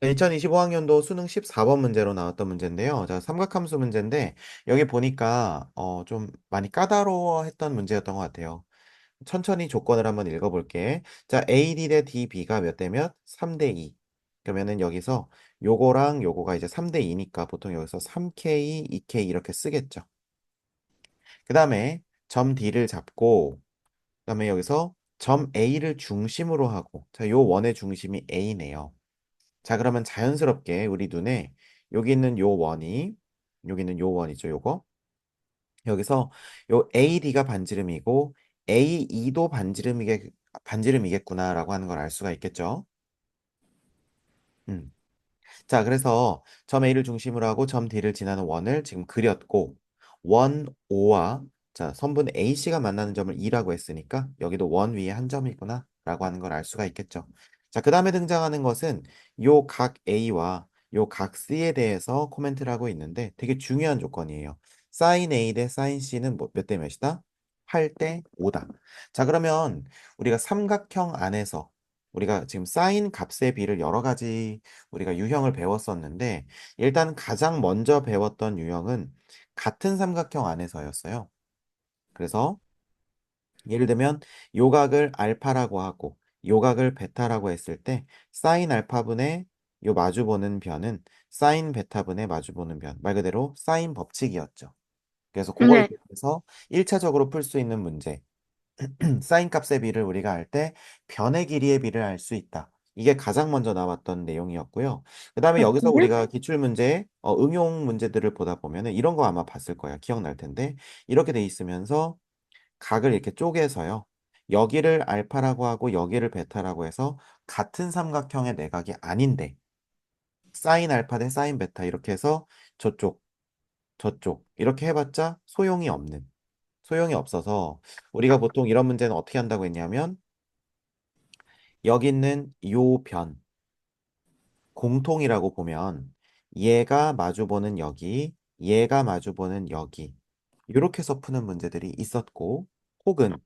2025학년도 수능 14번 문제로 나왔던 문제인데요. 자, 삼각함수 문제인데 여기 보니까 좀 많이 까다로워했던 문제였던 것 같아요. 천천히 조건을 한번 읽어볼게. 자, AD 대 DB가 몇 대 몇? 3대 2. 그러면은 여기서 요거랑 요거가 이제 3대 2니까 보통 여기서 3K, 2K 이렇게 쓰겠죠. 그 다음에 점 D를 잡고 그다음에 여기서 점 A를 중심으로 하고 자, 요 원의 중심이 A네요. 자, 그러면 자연스럽게 우리 눈에 여기 있는 요 원이 여기 있는 요 원이죠, 요거. 여기서 요 AD가 반지름이고 AE도 반지름이겠구나라고 하는 걸 알 수가 있겠죠. 음. 자, 그래서 점 A를 중심으로 하고 점 D를 지나는 원을 지금 그렸고 원 O와 자, 선분 AC가 만나는 점을 E라고 했으니까 여기도 원 위에 한 점이구나 라고 하는 걸 알 수가 있겠죠. 자, 그 다음에 등장하는 것은 요 각 A와 요 각 C에 대해서 코멘트를 하고 있는데 되게 중요한 조건이에요. sin A 대 sin C는 몇 대 몇이다? 8대 5다. 자, 그러면 우리가 삼각형 안에서 우리가 지금 sin 값의 비를 여러 가지 우리가 유형을 배웠었는데 일단 가장 먼저 배웠던 유형은 같은 삼각형 안에서였어요. 그래서 예를 들면 요각을 알파라고 하고 요각을 베타라고 했을 때 사인 알파분의 요 마주보는 변은 사인 베타분의 마주보는 변, 말 그대로 사인 법칙이었죠. 그래서 그걸 네. 이용해서 1차적으로 풀 수 있는 문제 사인 값의 비를 우리가 할 때 변의 길이의 비를 알 수 있다. 이게 가장 먼저 나왔던 내용이었고요. 그 다음에 여기서 네. 우리가 기출문제, 응용 문제들을 보다 보면은 이런 거 아마 봤을 거야. 기억날 텐데. 이렇게 돼 있으면서 각을 이렇게 쪼개서요. 여기를 알파라고 하고 여기를 베타라고 해서 같은 삼각형의 내각이 아닌데 사인 알파 대 사인 베타 이렇게 해서 저쪽, 저쪽 이렇게 해봤자 소용이 없어서 우리가 보통 이런 문제는 어떻게 한다고 했냐면 여기 있는 요 변, 공통이라고 보면 얘가 마주보는 여기, 얘가 마주보는 여기 이렇게 해서 푸는 문제들이 있었고 혹은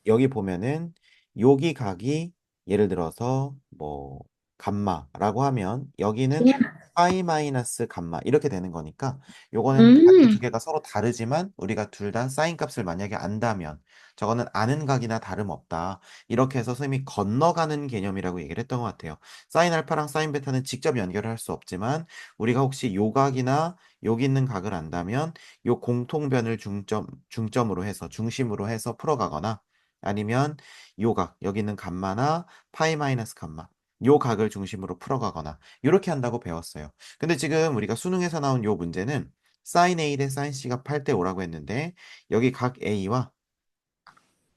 여기 보면은 여기 각이 예를 들어서 뭐 감마라고 하면 여기는 파이 마이너스 감마 이렇게 되는 거니까 요거는 각이 두 음, 개가 서로 다르지만 우리가 둘 다 사인 값을 만약에 안다면 저거는 아는 각이나 다름없다. 이렇게 해서 선생님이 건너가는 개념이라고 얘기를 했던 것 같아요. 사인 알파랑 사인 베타는 직접 연결을 할 수 없지만 우리가 혹시 요 각이나 여기 있는 각을 안다면 요 공통변을 중점으로 해서 중심으로 해서 풀어가거나 아니면 요각, 여기 있는 감마나 파이 마이너스 감마, 요 각을 중심으로 풀어가거나 이렇게 한다고 배웠어요. 근데 지금 우리가 수능에서 나온 요 문제는 sin A 대 sin C가 8대 5라고 했는데 여기 각 A와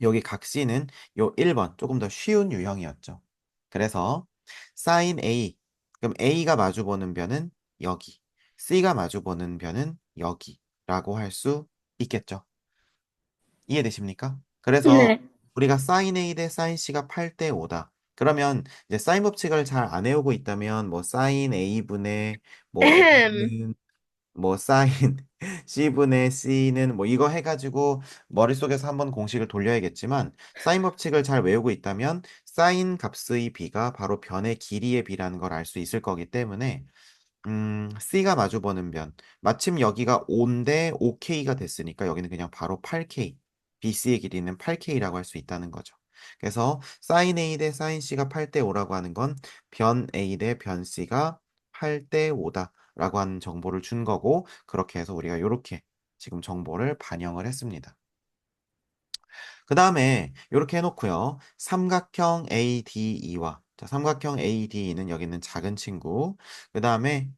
여기 각 C는 요 1번 조금 더 쉬운 유형이었죠. 그래서 sin A, 그럼 A가 마주보는 변은 여기, C가 마주보는 변은 여기라고 할 수 있겠죠. 이해되십니까? 그래서 네. 우리가 sin A 대 sin C가 8대 5다. 그러면 이제 사인 법칙을 잘 안 외우고 있다면 뭐 sin A분의 뭐 에헴. A는 뭐 sin C분의 C는 뭐 이거 해가지고 머릿속에서 한번 공식을 돌려야겠지만 사인 법칙을 잘 외우고 있다면 사인 값의 비가 바로 변의 길이의 비라는 걸 알 수 있을 거기 때문에 C가 마주보는 변. 마침 여기가 5인데 5K가 됐으니까 여기는 그냥 바로 8K. BC의 길이는 8K라고 할 수 있다는 거죠. 그래서 sin A 대 sin C가 8대 5라고 하는 건 변 A 대 변 C가 8대 5다라고 하는 정보를 준 거고 그렇게 해서 우리가 이렇게 지금 정보를 반영을 했습니다. 그 다음에 이렇게 해놓고요. 삼각형 ADE와 자, 삼각형 ADE는 여기 있는 작은 친구. 그 다음에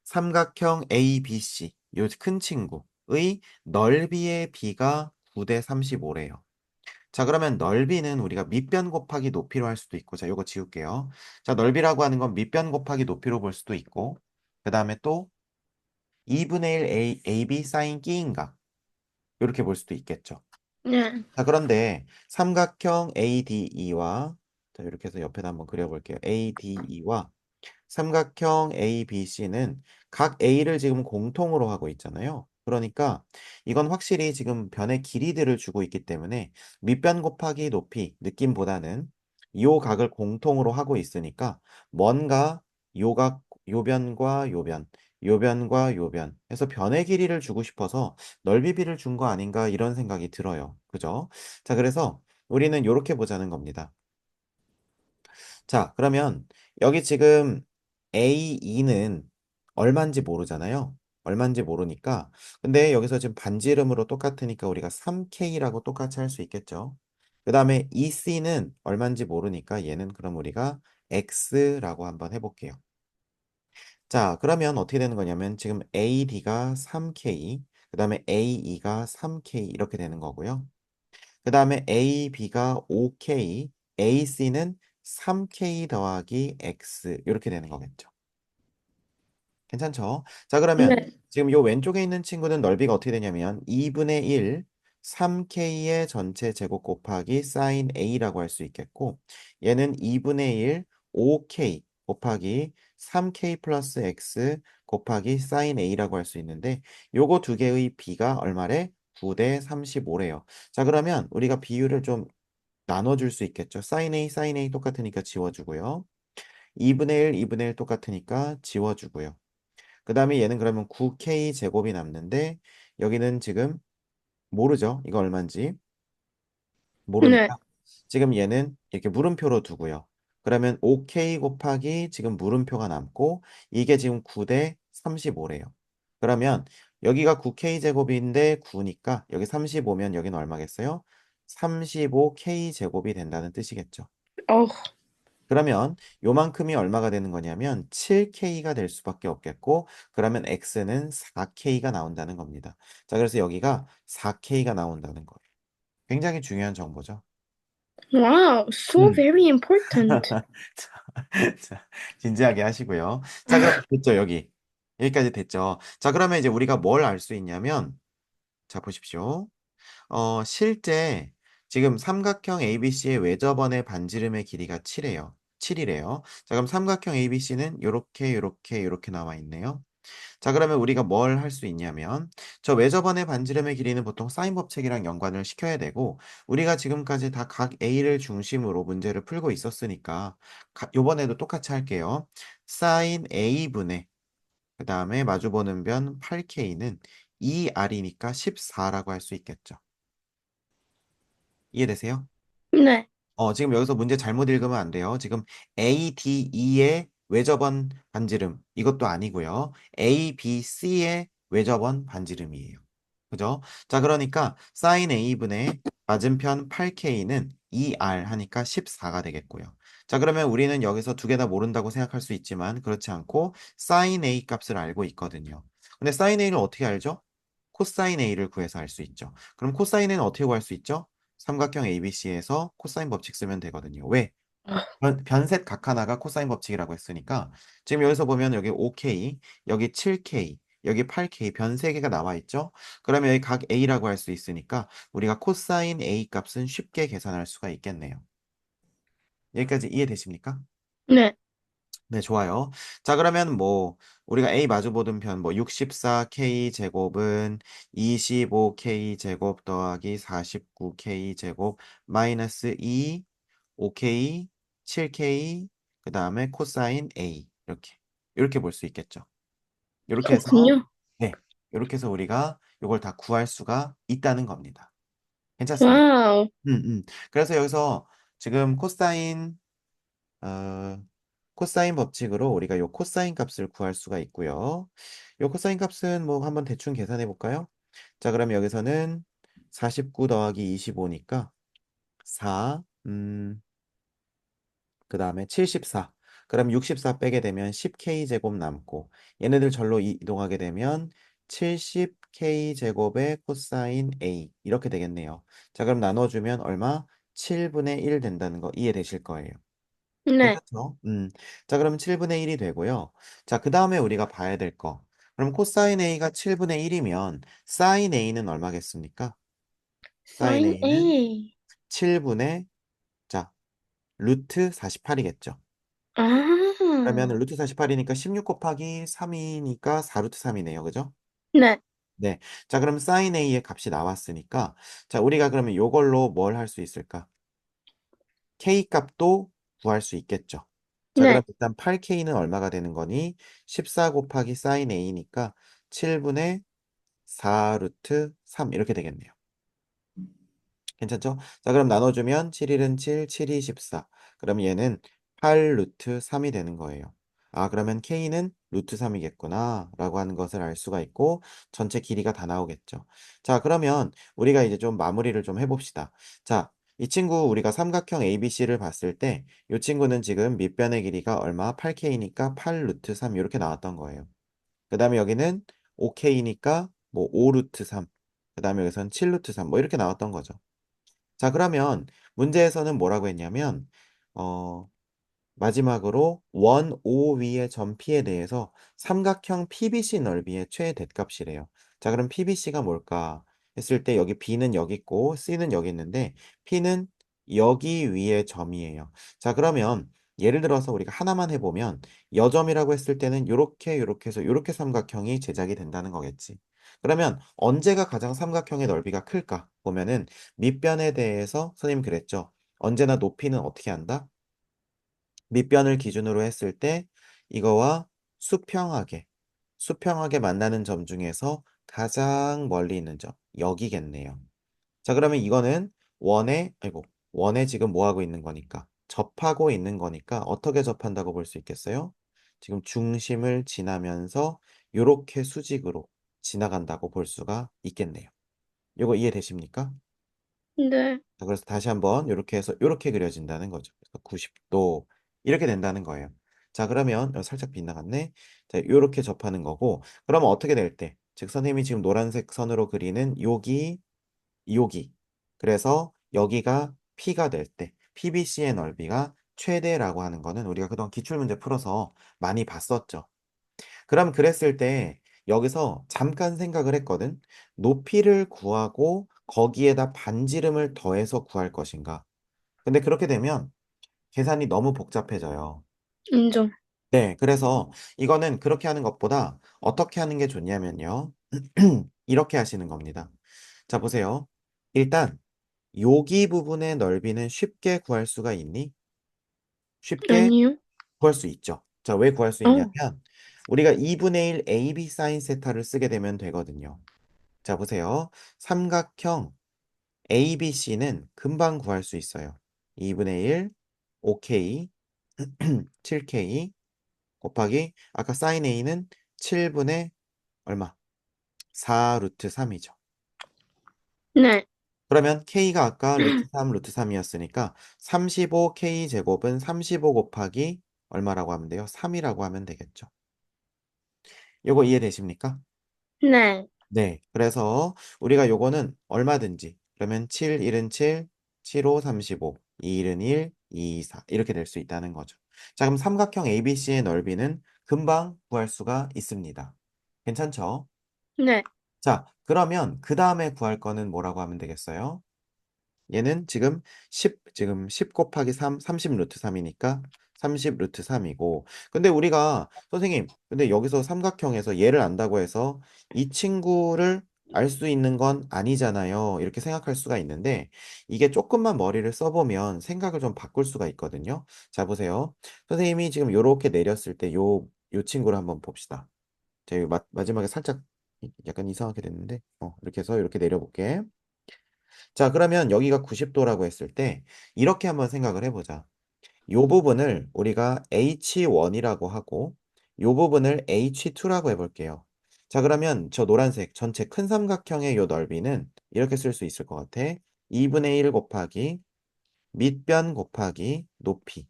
삼각형 ABC, 요 큰 친구의 넓이의 비가 9대 35래요. 자, 그러면 넓이는 우리가 밑변 곱하기 높이로 할 수도 있고, 자, 요거 지울게요. 자, 넓이라고 하는 건 밑변 곱하기 높이로 볼 수도 있고, 그 다음에 또 2분의 1 AB 사인 끼인각, 이렇게 볼 수도 있겠죠. 네. 자, 그런데 삼각형 ADE와, 자, 이렇게 해서 옆에다 한번 그려볼게요. ADE와 삼각형 ABC는 각 A를 지금 공통으로 하고 있잖아요. 그러니까 이건 확실히 지금 변의 길이들을 주고 있기 때문에 밑변 곱하기 높이 느낌보다는 요 각을 공통으로 하고 있으니까 뭔가 요각 요변과 요변, 요변과 요변 해서 변의 길이를 주고 싶어서 넓이비를 준 거 아닌가 이런 생각이 들어요. 그죠? 자, 그래서 우리는 요렇게 보자는 겁니다. 자, 그러면 여기 지금 A2는 얼마인지 모르잖아요. 얼마인지 모르니까. 근데 여기서 지금 반지름으로 똑같으니까 우리가 3K라고 똑같이 할 수 있겠죠. 그 다음에 EC는 얼마인지 모르니까 얘는 그럼 우리가 X라고 한번 해볼게요. 자, 그러면 어떻게 되는 거냐면 지금 AD가 3K, 그 다음에 AE가 3K 이렇게 되는 거고요. 그 다음에 AB가 5K, AC는 3K 더하기 X 이렇게 되는 거겠죠. 괜찮죠? 자, 그러면 네. 지금 요 왼쪽에 있는 친구는 넓이가 어떻게 되냐면 2분의 1, 3K의 전체 제곱 곱하기 사인 A라고 할 수 있겠고 얘는 2분의 1, 5K 곱하기 3K 플러스 X 곱하기 사인 A라고 할 수 있는데 요거 두 개의 비가 얼마래? 9대 35래요. 자, 그러면 우리가 비율을 좀 나눠줄 수 있겠죠. 사인 A 똑같으니까 지워주고요. 2분의 1, 2분의 1 똑같으니까 지워주고요. 그 다음에 얘는 그러면 9K 제곱이 남는데 여기는 지금 모르죠. 이거 얼마인지 네. 모르니까 지금 얘는 이렇게 물음표로 두고요. 그러면 5K 곱하기 지금 물음표가 남고 이게 지금 9대 35래요. 그러면 여기가 9K 제곱인데 9니까 여기 35면 여기는 얼마겠어요? 35K 제곱이 된다는 뜻이겠죠. 어, 그러면 요만큼이 얼마가 되는 거냐면 7K가 될 수밖에 없겠고 그러면 X는 4K가 나온다는 겁니다. 자, 그래서 여기가 4K가 나온다는 거예요. 굉장히 중요한 정보죠. wow, so 음. very important. 자, 자, 진지하게 하시고요. 자, 그럼 됐죠, 여기. 여기까지 됐죠. 자, 그러면 이제 우리가 뭘 알 수 있냐면 자, 보십시오. 실제 지금 삼각형 ABC의 외접원의 반지름의 길이가 7이에요. 7이래요. 자, 그럼 삼각형 ABC는 요렇게 요렇게 요렇게 나와 있네요. 자, 그러면 우리가 뭘 할 수 있냐면 저 외접원의 반지름의 길이는 보통 사인 법칙이랑 연관을 시켜야 되고 우리가 지금까지 다 각 A를 중심으로 문제를 풀고 있었으니까 요번에도 똑같이 할게요. 사인 A분의 그 다음에 마주보는 변 8K는 2R이니까 14라고 할 수 있겠죠. 이해되세요? 네. 지금 여기서 문제 잘못 읽으면 안 돼요. 지금 ADE의 외접원 반지름 이것도 아니고요. ABC의 외접원 반지름이에요. 그죠? 자, 그러니까 sin A분의 맞은편 8K는 2R 하니까 14가 되겠고요. 자, 그러면 우리는 여기서 두 개 다 모른다고 생각할 수 있지만 그렇지 않고 sin A 값을 알고 있거든요. 근데 sin A를 어떻게 알죠? 코사인 A를 구해서 알 수 있죠. 그럼 코사인 A는 어떻게 구할 수 있죠? 삼각형 ABC에서 코사인 법칙 쓰면 되거든요. 왜? 변셋 각 하나가 코사인 법칙이라고 했으니까 지금 여기서 보면 여기 5K, 여기 7K, 여기 8K 변 3개가 나와 있죠? 그러면 여기 각 A라고 할 수 있으니까 우리가 코사인 A 값은 쉽게 계산할 수가 있겠네요. 여기까지 이해되십니까? 네. 네, 좋아요. 자, 그러면 뭐 우리가 A 마주보던 편 뭐 64K 제곱은 25K 제곱 더하기 49K 제곱 마이너스 2 5K 7K 그다음에 코사인 A 이렇게 볼 수 있겠죠. 이렇게 해서 그렇군요. 네. 이렇게 해서 우리가 이걸 다 구할 수가 있다는 겁니다. 괜찮습니다. 와우. 그래서 여기서 지금 어, 코사인 법칙으로 우리가 요 코사인 값을 구할 수가 있고요. 요 코사인 값은 뭐 한번 대충 계산해 볼까요? 자, 그럼 여기서는 49 더하기 25니까 4, 그 다음에 74. 그럼 64 빼게 되면 10K 제곱 남고 얘네들 절로 이동하게 되면 70K 제곱의 코사인 A 이렇게 되겠네요. 자, 그럼 나눠주면 얼마? 7분의 1 된다는 거 이해되실 거예요. 네. 괜찮죠? 자, 그러면 7분의 1이 되고요. 자, 그 다음에 우리가 봐야 될 거. 그럼 코사인 A가 7분의 1이면 사인 A는 얼마겠습니까? 사인 Sin A는 A. 7분의 자, 루트 48이겠죠. 그러면 아. 루트 48이니까 16 곱하기 3이니까 4루트 3이네요. 그죠? 네. 네. 자, 그럼 사인 A의 값이 나왔으니까 자, 우리가 그러면 요걸로 뭘 할 수 있을까? K 값도 구할 수 있겠죠. 자, 그럼 네, 일단 8K는 얼마가 되는 거니? 14 곱하기 사인 A니까 7분의 4 루트 3 이렇게 되겠네요. 괜찮죠? 자, 그럼 나눠주면 7일은 7, 7이 14. 그럼 얘는 8 루트 3이 되는 거예요. 아, 그러면 K는 루트 3이겠구나 라고 하는 것을 알 수가 있고 전체 길이가 다 나오겠죠. 자, 그러면 우리가 이제 좀 마무리를 좀 해봅시다. 자, 이 친구 우리가 삼각형 ABC를 봤을 때 이 친구는 지금 밑변의 길이가 얼마? 8K니까 8 루트 3 이렇게 나왔던 거예요. 그 다음에 여기는 5K니까 뭐 5 루트 3. 그 다음에 여기서는 7 루트 3 뭐 이렇게 나왔던 거죠. 자, 그러면 문제에서는 뭐라고 했냐면, 어, 마지막으로 원 O 위의 점 P에 대해서 삼각형 PBC 넓이의 최대값이래요. 자, 그럼 PBC가 뭘까 했을 때 여기 B는 여기 있고 C는 여기 있는데 P는 여기 위의 점이에요. 자, 그러면 예를 들어서 우리가 하나만 해보면 여점이라고 했을 때는 요렇게 해서 요렇게 삼각형이 제작이 된다는 거겠지. 그러면 언제가 가장 삼각형의 넓이가 클까? 보면은 밑변에 대해서 선생님 그랬죠. 언제나 높이는 어떻게 한다? 밑변을 기준으로 했을 때 이거와 수평하게, 수평하게 만나는 점 중에서 가장 멀리 있는 점, 여기겠네요. 자, 그러면 이거는 원에 지금 뭐 하고 있는 거니까? 접하고 있는 거니까 어떻게 접한다고 볼 수 있겠어요? 지금 중심을 지나면서 이렇게 수직으로 지나간다고 볼 수가 있겠네요. 이거 이해되십니까? 네, 자, 그래서 다시 한번 이렇게 해서 이렇게 그려진다는 거죠. 그래서 90도 이렇게 된다는 거예요. 자, 그러면 살짝 빗나갔네. 자, 이렇게 접하는 거고. 그러면 어떻게 될 때? 즉 선생님이 지금 노란색 선으로 그리는 여기. 그래서 여기가 P가 될 때 PBC의 넓이가 최대라고 하는 거는 우리가 그동안 기출문제 풀어서 많이 봤었죠. 그럼 그랬을 때 여기서 잠깐 생각을 했거든. 높이를 구하고 거기에다 반지름을 더해서 구할 것인가. 근데 그렇게 되면 계산이 너무 복잡해져요. 인정. 네, 그래서 이거는 그렇게 하는 것보다 어떻게 하는 게 좋냐면요. 이렇게 하시는 겁니다. 자, 보세요. 일단 여기 부분의 넓이는 쉽게 구할 수가 있니? 쉽게 아니요. 구할 수 있죠. 자, 왜 구할 수 어, 있냐면 우리가 2분의 1 AB 사인 세타를 쓰게 되면 되거든요. 자, 보세요. 삼각형 ABC는 금방 구할 수 있어요. 2분의 1 5K 7K 곱하기 아까 사인 A는 7분의 얼마? 4 루트 3이죠. 네, 그러면 K가 아까 루트 3 루트 3이었으니까 35K 제곱은 35 곱하기 얼마라고 하면 돼요? 3이라고 하면 되겠죠. 요거 이해되십니까? 네, 네. 그래서 우리가 요거는 얼마든지 그러면 7, 1은 7, 7, 5, 35, 2, 1은 1, 2, 4 이렇게 될 수 있다는 거죠. 자, 그럼 삼각형 ABC의 넓이는 금방 구할 수가 있습니다. 괜찮죠? 네, 자, 그러면 그 다음에 구할 거는 뭐라고 하면 되겠어요? 얘는 지금 10 곱하기 3, 30 루트 3이니까 30 루트 3이고. 근데 우리가, 선생님, 근데 여기서 삼각형에서 얘를 안다고 해서 이 친구를 알 수 있는 건 아니잖아요. 이렇게 생각할 수가 있는데, 이게 조금만 머리를 써보면 생각을 좀 바꿀 수가 있거든요. 자, 보세요. 선생님이 지금 요렇게 내렸을 때 요 친구를 한번 봅시다. 제가 마지막에 살짝 약간 이상하게 됐는데, 이렇게 해서 이렇게 내려볼게. 자, 그러면 여기가 90도라고 했을 때 이렇게 한번 생각을 해보자. 요 부분을 우리가 H1이라고 하고 요 부분을 H2라고 해볼게요. 자, 그러면 저 노란색 전체 큰 삼각형의 요 넓이는 이렇게 쓸 수 있을 것 같아. 2분의 1 곱하기 밑변 곱하기 높이.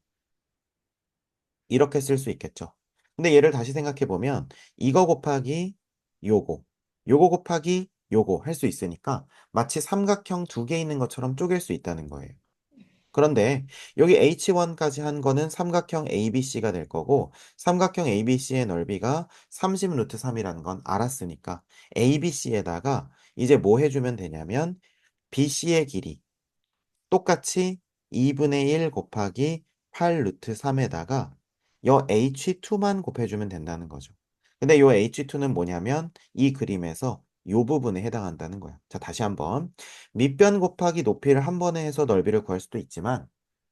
이렇게 쓸 수 있겠죠. 근데 얘를 다시 생각해 보면 이거 곱하기 요거, 요거 곱하기 요거 할 수 있으니까 마치 삼각형 두 개 있는 것처럼 쪼갤 수 있다는 거예요. 그런데 여기 H1까지 한 거는 삼각형 ABC가 될 거고 삼각형 ABC의 넓이가 30 루트 3이라는 건 알았으니까 ABC에다가 이제 뭐 해주면 되냐면 BC의 길이 똑같이 2분의 1 곱하기 8 루트 3에다가 여 H2만 곱해주면 된다는 거죠. 근데 요 H2는 뭐냐면 이 그림에서 요 부분에 해당한다는 거야. 자, 다시 한번. 밑변 곱하기 높이를 한 번에 해서 넓이를 구할 수도 있지만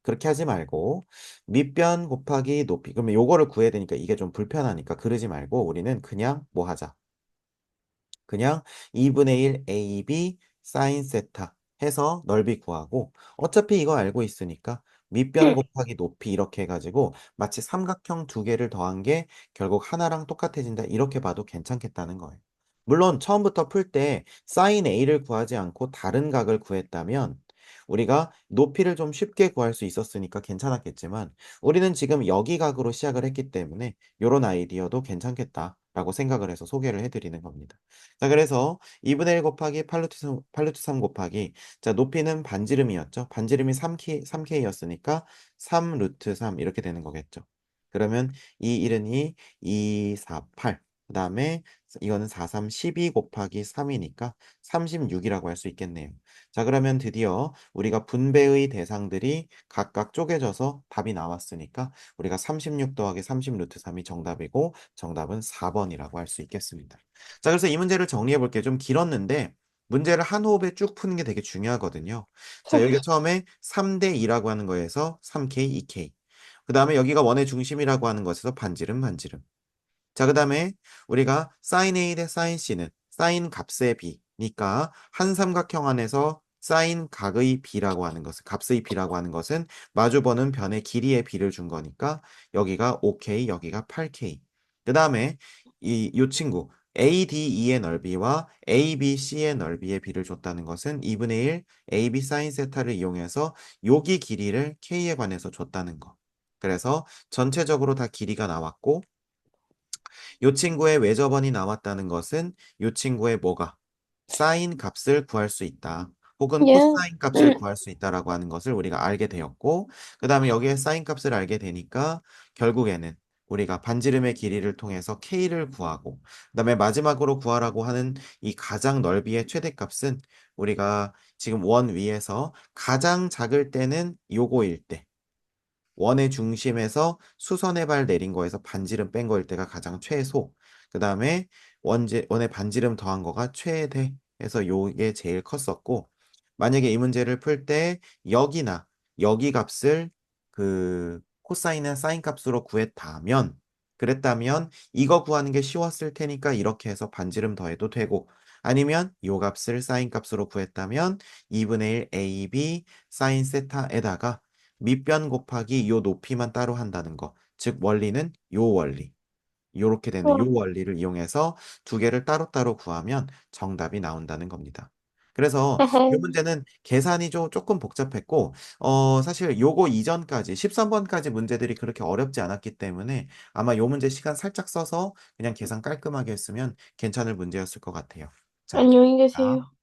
그렇게 하지 말고 밑변 곱하기 높이. 그러면 요거를 구해야 되니까 이게 좀 불편하니까 그러지 말고 우리는 그냥 뭐 하자. 그냥 2분의 1 AB 사인 세타 해서 넓이 구하고 어차피 이거 알고 있으니까 밑변 응. 곱하기 높이 이렇게 해가지고 마치 삼각형 두 개를 더한 게 결국 하나랑 똑같아진다 이렇게 봐도 괜찮겠다는 거예요. 물론 처음부터 풀 때 사인 A를 구하지 않고 다른 각을 구했다면 우리가 높이를 좀 쉽게 구할 수 있었으니까 괜찮았겠지만 우리는 지금 여기 각으로 시작을 했기 때문에 이런 아이디어도 괜찮겠다라고 생각을 해서 소개를 해드리는 겁니다. 자, 그래서 2분의 1 곱하기 8루트 3 곱하기 자, 높이는 반지름이었죠. 반지름이 3K였으니까 3루트 3 이렇게 되는 거겠죠. 그러면 이 1은 2, 4, 8. 그 다음에 이거는 4, 3, 12 곱하기 3이니까 36이라고 할 수 있겠네요. 자, 그러면 드디어 우리가 분배의 대상들이 각각 쪼개져서 답이 나왔으니까 우리가 36 더하기 30 루트 3이 정답이고 정답은 4번이라고 할 수 있겠습니다. 자, 그래서 이 문제를 정리해 볼게요. 좀 길었는데 문제를 한 호흡에 쭉 푸는 게 되게 중요하거든요. 자, 여기가 처음에 3대 2라고 하는 거에서 3K, 2K. 그 다음에 여기가 원의 중심이라고 하는 것에서 반지름, 반지름. 자, 그 다음에 우리가 sin A 대 sin C는 sin 값의 비니까 한 삼각형 안에서 sin 각의 비라고 하는 것은 값의 비라고 하는 것은 마주보는 변의 길이의 비를 준 거니까 여기가 5K, 여기가 8K. 그 다음에 이 친구 ADE의 넓이와 ABC의 넓이의 비를 줬다는 것은 2분의 1 AB sin 세타를 이용해서 여기 길이를 K에 관해서 줬다는 거. 그래서 전체적으로 다 길이가 나왔고 이 친구의 외접원이 나왔다는 것은 이 친구의 뭐가? 사인 값을 구할 수 있다. 혹은 예. 코사인 값을 구할 수 있다라고 하는 것을 우리가 알게 되었고, 그 다음에 여기에 사인 값을 알게 되니까 결국에는 우리가 반지름의 길이를 통해서 K를 구하고, 그 다음에 마지막으로 구하라고 하는 이 가장 넓이의 최대값은 우리가 지금 원 위에서 가장 작을 때는 요거일 때, 원의 중심에서 수선의 발 내린 거에서 반지름 뺀 거일 때가 가장 최소. 그 다음에 원의 반지름 더한 거가 최대 해서 요게 제일 컸었고, 만약에 이 문제를 풀 때 여기나 여기 값을 그 코사인이나 사인 값으로 구했다면, 그랬다면 이거 구하는 게 쉬웠을 테니까 이렇게 해서 반지름 더해도 되고, 아니면 요 값을 사인 값으로 구했다면 2분의 1 AB 사인 세타에다가 밑변 곱하기 요 높이만 따로 한다는 거. 즉 원리는 요 원리. 요렇게 되는 요 원리를 이용해서 두 개를 따로따로 구하면 정답이 나온다는 겁니다. 그래서 이 어허. 문제는 계산이 조금 복잡했고 사실 요거 이전까지 13번까지 문제들이 그렇게 어렵지 않았기 때문에 아마 요 문제 시간 살짝 써서 그냥 계산 깔끔하게 했으면 괜찮을 문제였을 것 같아요. 자, 안녕히 계세요. 다음.